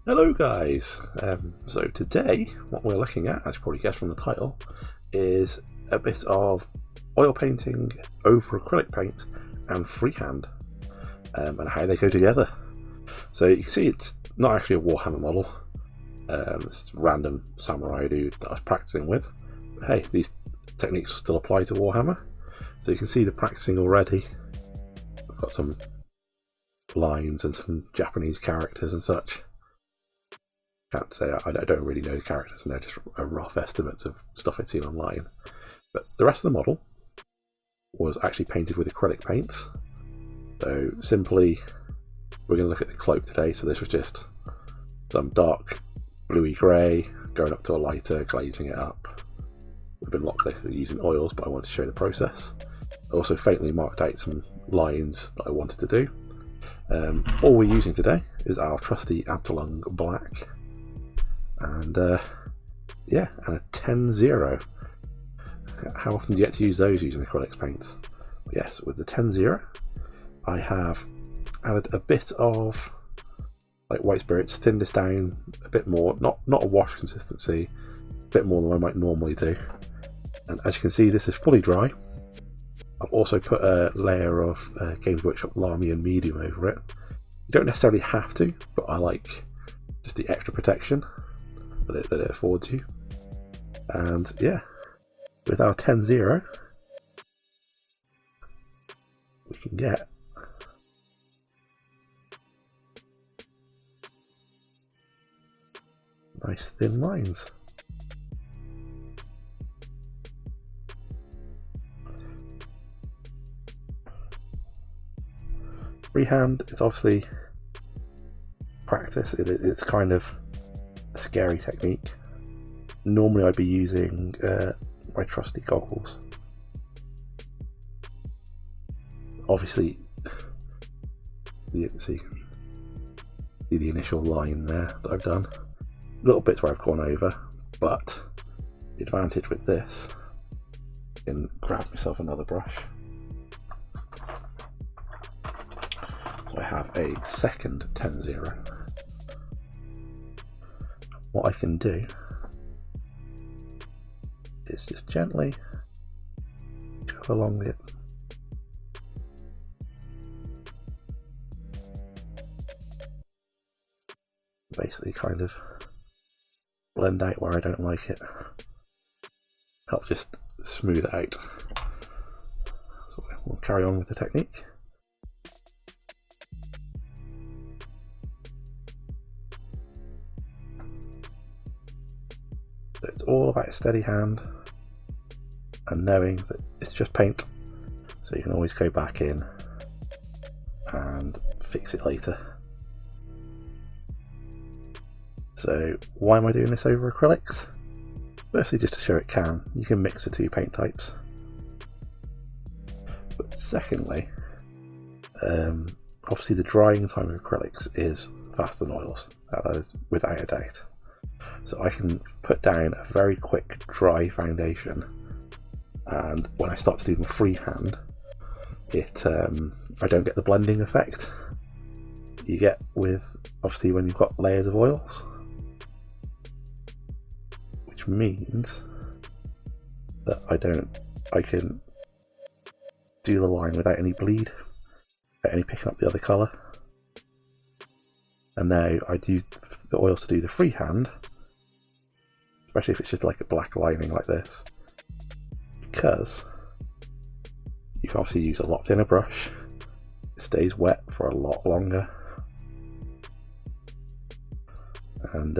Hello guys! So today what we're looking at, as you probably guessed from the title, is a bit of oil painting over acrylic paint and freehand, and how they go together. So you can see it's not actually a Warhammer model, it's a random samurai dude that I was practicing with. But hey, these techniques still apply to Warhammer, so you can see the practicing already. I've got some lines and some Japanese characters and such. Can't say I don't really know the characters, and they're just rough estimates of stuff I'd seen online. But the rest of the model was actually painted with acrylic paints. So simply, we're going to look at the cloak today. So this was just some dark bluey grey going up to a lighter, glazing it up. We've been locked using oils, but I wanted to show the process. I also faintly marked out some lines that I wanted to do. All we're using today is our trusty Abtielung black. And yeah, and a 10-0. How often do you get to use those using acrylics paints? Yes, with the 10-0, I have added a bit of like white spirits, thinned this down a bit more, not a wash consistency, a bit more than I might normally do. And as you can see, this is fully dry. I've also put a layer of Games Workshop Lamy and Medium over it. You don't necessarily have to, but I like just the extra protection that it affords you. And yeah, with our 10-0, we can get nice thin lines. Freehand is obviously practice. It's kind of a scary technique. Normally I'd be using my trusty goggles. Obviously, so you can see the initial line there that I've done. Little bits where I've gone over, but the advantage with this, I can grab myself another brush. So I have a second 10-0. What I can do is just gently go along it. Basically kind of blend out where I don't like it. Help just smooth it out. So we'll carry on with the technique. So it's all about a steady hand and knowing that it's just paint, so you can always go back in and fix it later. So why am I doing this over acrylics? Firstly, just to show it can. You can mix the two paint types. But secondly, obviously the drying time of acrylics is faster than oils, that is without a doubt. So I can put down a very quick dry foundation, and when I start to do my freehand, I don't get the blending effect you get with obviously when you've got layers of oils, which means that I can do the line without any bleed, without any picking up the other colour. And now I'd use the oils to do the freehand, especially if it's just like a black lining like this, because you can obviously use a lot thinner brush, it stays wet for a lot longer, and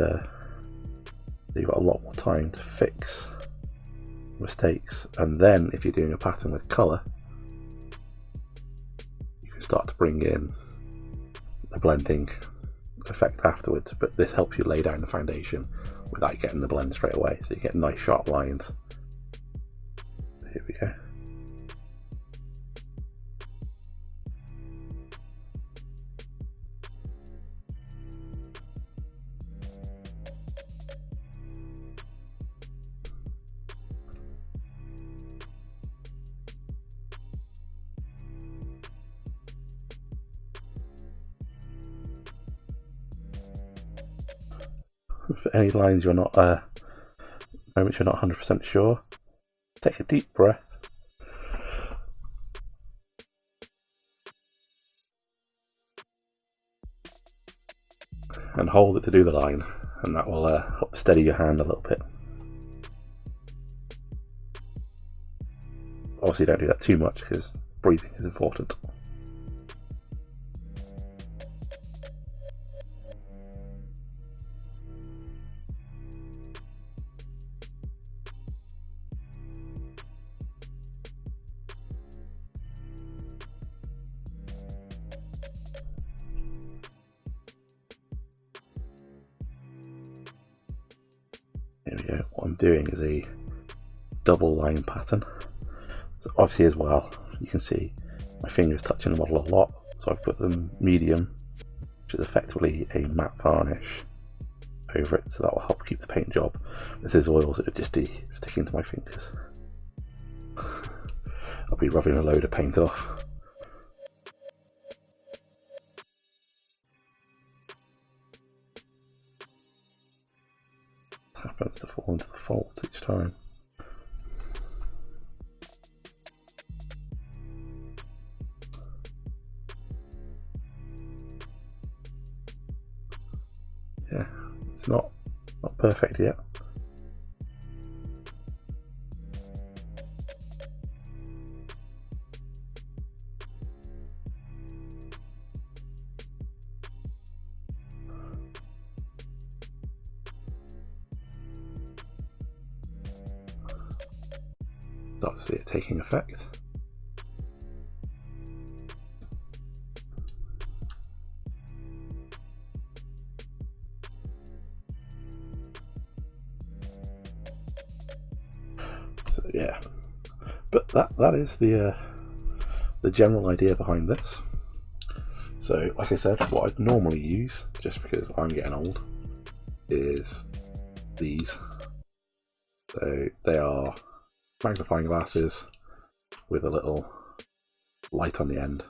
you've got a lot more time to fix mistakes. And then if you're doing a pattern with colour, you can start to bring in the blending effect afterwards, but this helps you lay down the foundation without getting the blend straight away, so you get nice sharp lines. Here we go. for any lines you're not, moments you're not 100% sure, take a deep breath. And hold it to do the line, and that will help steady your hand a little bit. Obviously don't do that too much because breathing is important. Here we go. What I'm doing is a double line pattern. So obviously as well, you can see my fingers touching the model a lot, so I've put them medium, which is effectively a matte varnish over it, so that will help keep the paint job. This is oils, it would just be sticking to my fingers. I'll be rubbing a load of paint off. It happens to fall into the folds each time. Yeah, it's not perfect yet. Start to see it taking effect. So yeah, but that is the general idea behind this. So like I said, what I'd normally use, just because I'm getting old, is these. So they are magnifying glasses with a little light on the end.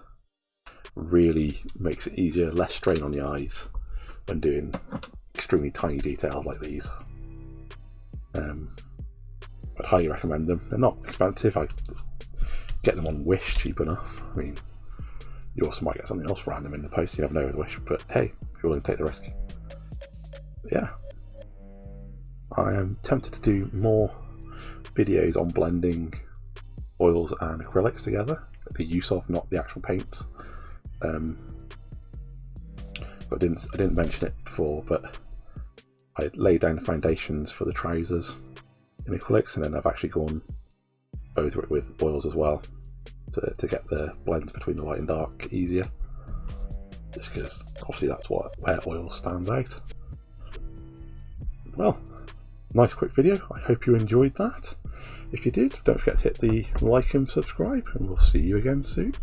Really makes it easier, less strain on the eyes when doing extremely tiny details like these. I'd highly recommend them. They're not expensive. I get them on Wish cheap enough. I mean, you also might get something else random in the post, you never know with Wish, but hey, if you're willing to take the risk. But yeah, I am tempted to do more videos on blending oils and acrylics together, the use of, not the actual paints. I didn't mention it before, but I laid down the foundations for the trousers in acrylics, and then I've actually gone over it with oils as well to get the blends between the light and dark easier, just because obviously that's where oil stands out. Well, nice quick video. I hope you enjoyed that. If you did, don't forget to hit the like and subscribe, and we'll see you again soon.